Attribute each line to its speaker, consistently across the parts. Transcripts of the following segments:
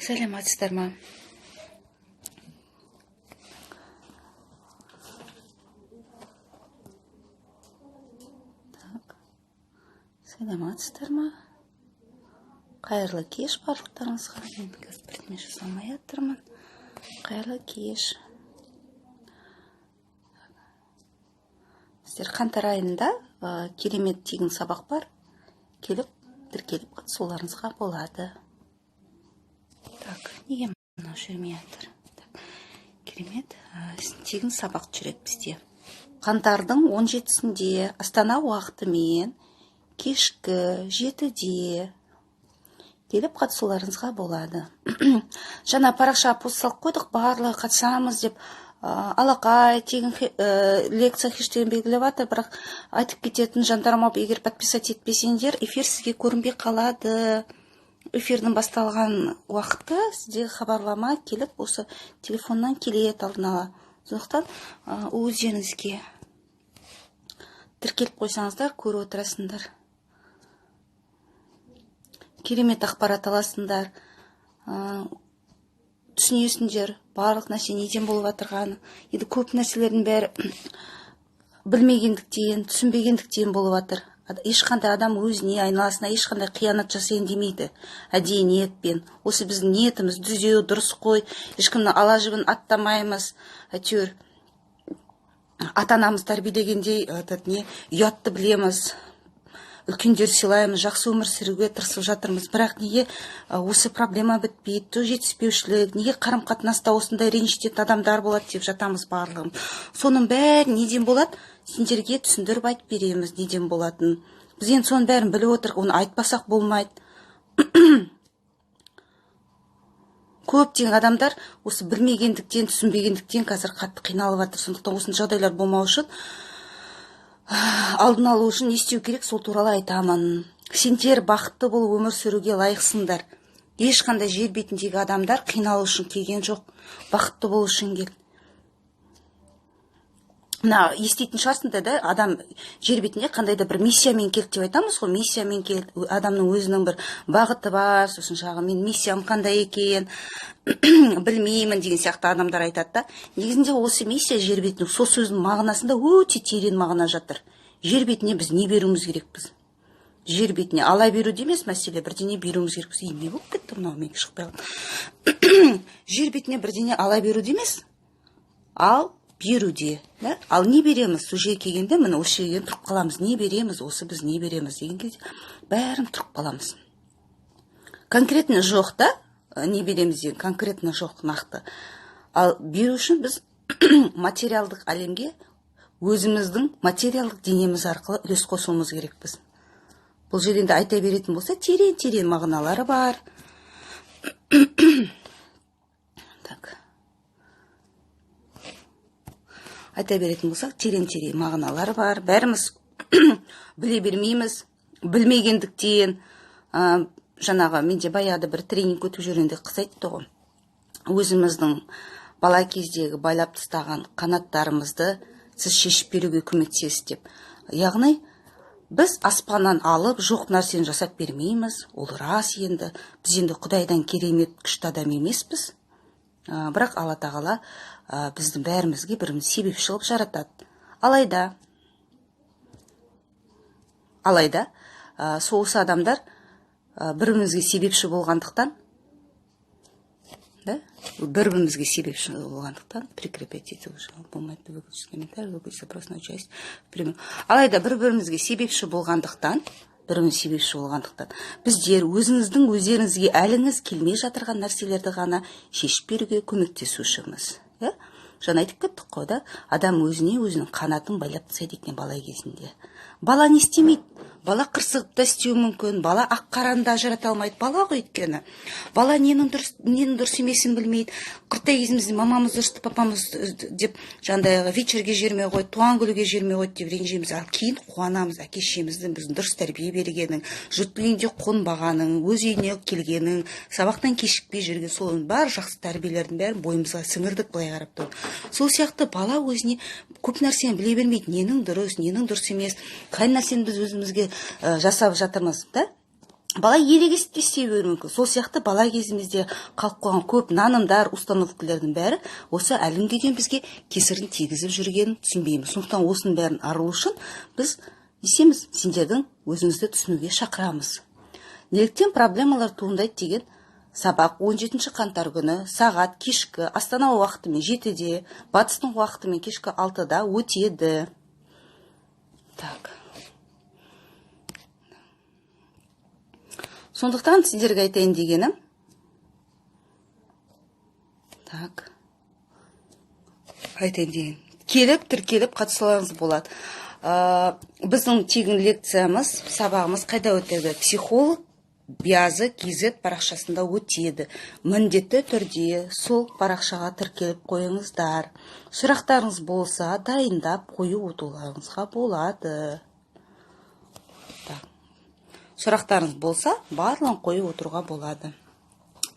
Speaker 1: Сәлеметсіздер ма? Сәлеметсіздер ма? Қайырлы кеш барлықтарыңызға. Мен қазір бірдеңе жасамай жатырмын. Қайырлы кеш. Сіздер қаңтар айында керемет тегін сабақ бар. Келіп, тіркеліп қатысуларыңызға болады. Так, неге мынау жүрмей жатыр? Керемет тегін сабақ жүреді бізде. Қаңтардың 17-сінде Астана уақытымен кешкі 7-де келіп қатысуларыңызға болады. Жаңа парақша пост салып қойдық, барлығы қатысамыз деп, алақай тегін лекция хештегін белгілеп жатыр, бірақ айтып кететін жандарым, егер подписать етпесеңдер, эфир сізге көрінбей қалады. Эфирдің басталған уақыты сізге хабарлама келіп, осы телефоннан келеді алдын ала. Сондықтан өздеріңізге тіркеліп қойсаңыздар, көріп отырасыңдар. Керемет ақпарат аласыңдар, түсінесіңдер, барлық нәрсе неден болып жатырғаны. Енді көп нәрселердің бәрі білмегендіктен, түсінбегендіктен болып жатыр. Ешқандай адам өзіне, айналасына ешқандай қиянат жасайын демейді. Әдейі ниетпен. Осы біздің ниетіміз дүзеу, дұрыс қой. Ешкімнің ала жібін аттамаймыз. Әйтеуір ата-анамыз тәрбиелегендей, ұятты білеміз. Үлкендер сыйлаймыз, жақсы өмір сүруге тырысып жатырмыз. Бірақ неге осы проблема бітпейді, жетіспеушілік, неге қарым-қатынаста осындай ренжітетін адамдар болады деп жатамыз барлығым. Соның бәрі неден болады? Сендерге түсіндіріп айтып береміз неден болатын. Біз енді соның бәрін біліп отырық, оны айтпасақ болмайды. Көптеген адамдар осы білмегендіктен, түсінбегендіктен қазір қатты қиналып жатыр. Сондықтан осы жағдайлар болмау үшін, алдын алу үшін не істеу керек, сол туралы айтамын. Сендер бақытты болып өмір сүруге лайықсыңдар. Ешқандай жер бетіндегі адамдар қиналу үшін келген жоқ, бақытты болу үшін келді. Мына еститін шығарсыңдар да, адам жер бетінде қандай да бір миссиямен келді деп айтамыз ғой, миссиямен келді. Адамның өзінің бір бағыты бар, сосын жағы мен миссиям қандай екен, білмеймін деген сияқты адамдар айтады да. Негізінде осы миссия жер бетінің, сол сөздің мағынасында өте терең мағына жатыр. Жер бетіне біз не беруіміз керекпіз? Жер бетіне ала беру емес мәселе, бірдеңе беруіміз керекпіз. Не болып кетті мынау, мен шықпай қалдым. Жер бетіне бірдеңе ала беру емес, ал беруде. Ал не береміз? Сол жерге келгенде, міне осы жерге тұрып қаламыз. Не береміз? Осы біз не береміз деген кезде бәрін тұрып қаламыз. Конкретно жоқ да, не береміз деген конкретно жоқ, нақты. Ал беру үшін біз материалдық әлемге өзіміздің материалдық денеміз арқылы үлес қосуымыз керекпіз. Бұл жерінде айта беретін болса, терең мағыналары бар. Так. Айта беретін болсақ, терең мағыналары бар. Бәріміз біле бермейміз, білмегендіктен, жаңағы менде баяғыда бір тренинг өтіп жүргенде қыз айтты ғой. Өзіміздің бала кездегі байлап тастаған қанаттарымызды сіз шешіп беруге көмектесіз деп. Яғни, біз аспаннан алып, жоқ нәрсені жасап бермейміз. Ол рас енді. Біз енді Құдайдан керемет күшті адам емеспіз. Бірақ Алла тағала біздің бәрімізге біріміз себепші қылып жаратады. Алайда, соғыс адамдар бірімізге себепші болғандықтан, прикрепить это уже, болмайды, выключить комментарий, выключить запрос на участие. Алайда, бірімізге себепші болғандықтан, біздер өздеріңізге әліңіз келмей жатырған нәрселерді ғана шешіп беруге көмектесушіміз. Жаңа айтып кеттік қой да, адам өзінің қанатын байлап тастайды екен бала кезінде. Бала не істемейді? Бала қырсығып та істеуі мүмкін, бала ақ-қараны ажырата алмайды, бала ғой өйткені. Бала ненің дұрыс емесін білмейді. Құрттай кезімізде мамамыз дұрысты, папамыз деп, жаңағыдай вечерге жермей қойды, туған күнге жермей қойды деп ренжиміз. Ал кейін қуанамыз, әке-шешеміздің біздің дұрыс тәрбие бергенін, жұрттың үйінде қонбағаның, өз үйіне келгенің, сабақтан кешікпей жүрген, сол бар жақсы тәрбиелердің бәрін бойымызға сіңірдік былай қарап тұр. Сол сияқты бала өзіне көп нәрсені біле бермейді, ненің дұрыс емес, қай нәрсені біз өзімізге жасап жатырмыз да? бала ерегесіп істей беруі мүмкін. Сол сияқты бала кезімізде қалып қойған көп нанымдар, установкалардың бәрі осы әлі күнге дейін бізге кесірін тигізіп жүргенін түсінбейміз. Сондықтан осының бәрін арылу үшін біз не істейміз? Сендердің өзіңізді түсінуге шақырамыз. Неліктен проблемалар туындайды деген сабақ 17 қаңтар күні сағат кешкі Астана уақытымен 7-де, батыстың уақытымен кешкі 6-да өтеді. Так. Сондықтан сіздерге айтайын дегенім. Так. Айтайын деген. Келіп, тіркеліп қатысуларыңыз болады. Біздің тегін лекциямыз, сабағымыз қайда өтеді? Психолог Биязы KZ парақшасында өтеді. Міндетті түрде сол парақшаға тіркеліп қойыңыздар. Сұрақтарыңыз болса, дайындап қою отыруларыңызға болады. Сұрақтарыңыз болса, барлығын қойып отыруға болады.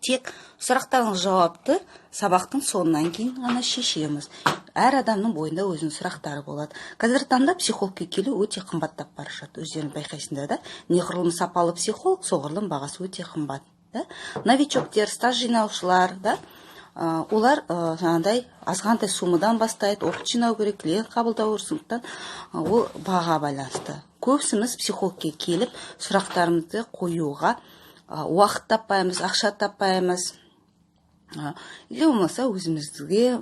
Speaker 1: Тек сұрақтарыңыз жауапты сабақтың соңынан кейін ғана шешеміз. Әр адамның бойында өзінің сұрақтары болады. Қазір таңда психологқа келу өте қымбаттап бара жатыр. Өздерің байқайсыңдар да, неғұрлым сапалы психолог, соғұрлым бағасы өте қымбат. Новичоктер, стаж жинаушылар, олар жаңағыдай азғантай суммадан бастайды, оқып жинау керек, клиент қабылдау сондықтан ол баға байланысты. Көбісіміз психологқа келіп, сұрақтарымызды қоюға уақыт таппаймыз, ақша таппаймыз. Или болмаса өзімізге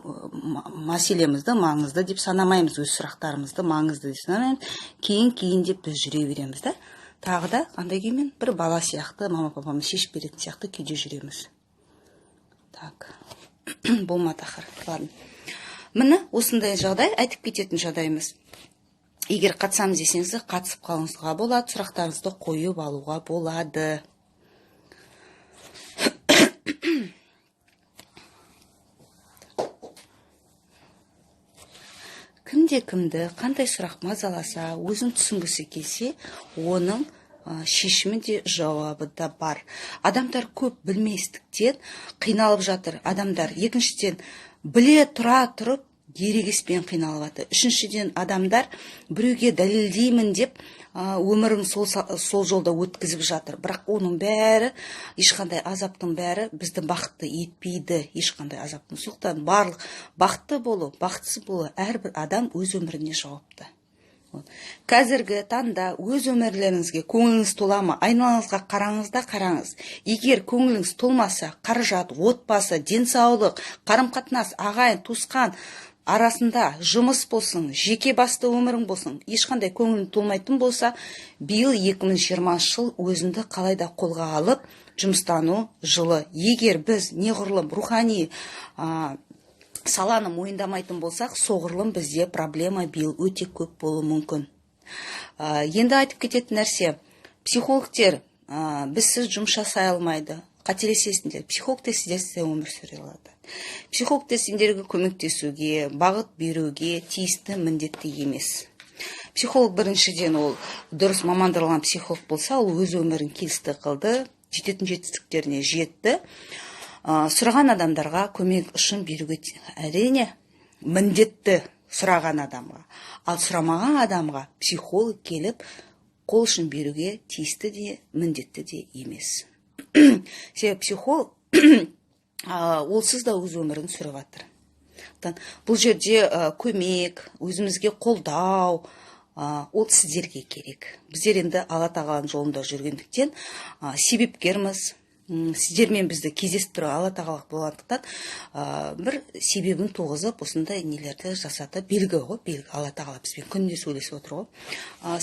Speaker 1: мәселемізді маңызды деп санамаймыз, өз сұрақтарымызды маңызды деп санамаймыз. Кейін деп біз жүре береміз да. Тағы да қандай күймен бір бала сияқты, мама-папамыз шешіп беретін сияқты күйде жүреміз. Так. Болмады ақыр. Ладно. Міне осындай жағдай, айтып кететін жағдайымыз. Егер қатысамыз десеңіз, қатысып қалыңызға болады, сұрақтарыңызды қойып алуға болады. Кімді қандай сұрақ мазаласа, өзін түсінгісі келсе, оның шешімі де жауабы да бар. Адамдар көп білместіктен қиналып жатыр. Адамдар екіншіден біле тұра тұрып ерегеспен қиналып жатыр. Үшіншіден адамдар біреуге дәлелдеймін деп өмірін сол жолда өткізіп жатыр. Бірақ оның бәрі, ешқандай азаптың бәрі бізді бақытты етпейді. Ешқандай азаптың. Сондықтан барлық бақытты болу, бақытсыз болу әрбір адам өз өміріне жауапты. Қазіргі таңда өз өмірлеріңізге көңіліңіз тола ма? Айналаңызға қараңыз. Егер көңіліңіз толмаса, қаражат, отбасы, денсаулық, қарым-қатынас, ағайын, туысқан арасында жұмыс болсын, жеке басты өмірің болсын, ешқандай көңілің толмайтын болса, биыл 2020 жыл өзіңді қалайда қолға алып, жұмыстану жылы. Егер біз неғұрлым рухани саланы мойындамайтын болсақ, соғұрлым бізде проблема биыл өте көп болуы мүмкін. Енді айтып кететін нәрсе, психологтер бізсіз жұмыс жасай алмайды. Қателесесіңдер, психологтер сіздерсіз өмір сүре алады. Психологтер сендерге көмектесуге, бағыт беруге тиісті міндетті емес. Психолог біріншіден ол дұрыс мамандырылған психолог болса, ол өз өмірін келісті қылды, жететін жетістіктеріне жетті. Сұраған адамдарға көмек үшін беруге әрине міндетті сұраған адамға. Ал сұрамаған адамға психолог келіп қол ұшын беруге тиісті де міндетті де емес. Себебі психолог олсыз да өз өмірін сүріп жатыр. Бұл жерде көмек, өзімізге қолдау, ол сіздерге керек. Біздер енді Алла тағаланың жолында жүргендіктен себепкерміз. Сіздермен бізді кездестіру Алла тағала болғандықтан бір себебін туғызып, осындай нелерді жасады. Белгі ғой, белгі. Алла тағала бізбен күнде сөйлесіп отыр ғой.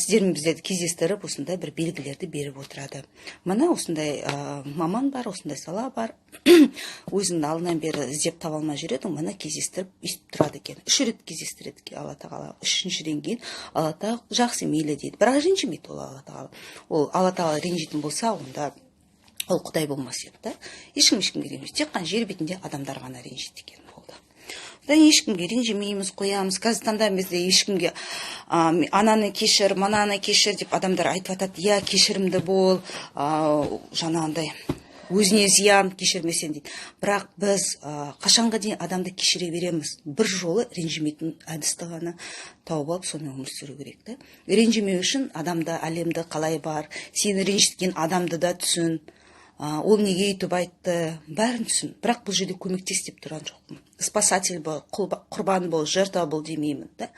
Speaker 1: Сіздермен біздерді кездестіріп, осындай бір белгілерді беріп отырады. Мына осындай маман бар, осындай сала бар. Өзінің алдынан бері іздеп таба алмай жүреді, мына кездестіріп өйстіп тұрады екен. 3 рет кездестіреді Алла тағала. 3-шіден кейін Алла тағала жақсы мейлі дейді. Бірақ ренжімейді ол Алла тағала. Ол Алла тағала ренжитін болса, онда ол Құдай болмас еді. Ешкімге ренжімейді. Тек қана жер бетінде адамдар ғана ренжиді екен болды. Ешкімге ренжімейміз, қоямыз. Қазір таңда бізде ешкімге ананы кешір, мананы кешір деп адамдар айтып жатады. Я кешірімді бол, жаңағындай өзіне зиян кешірмесең дейді. Бірақ біз қашанға дейін адамды кешіре береміз? Бір жолы ренжімейтін әдісті ғана тауып алып сонымен өмір сүру керек та. Ренжімеу үшін адамда әлемді қалай бар, сені ренжіткен адамды да түсін, ол неге өйтіп айтты, бәрін түсін. Бірақ бұл жерде көмектес деп тұрған жоқпын. Спасатель бол, құрбан бол, жертва бол демеймін да.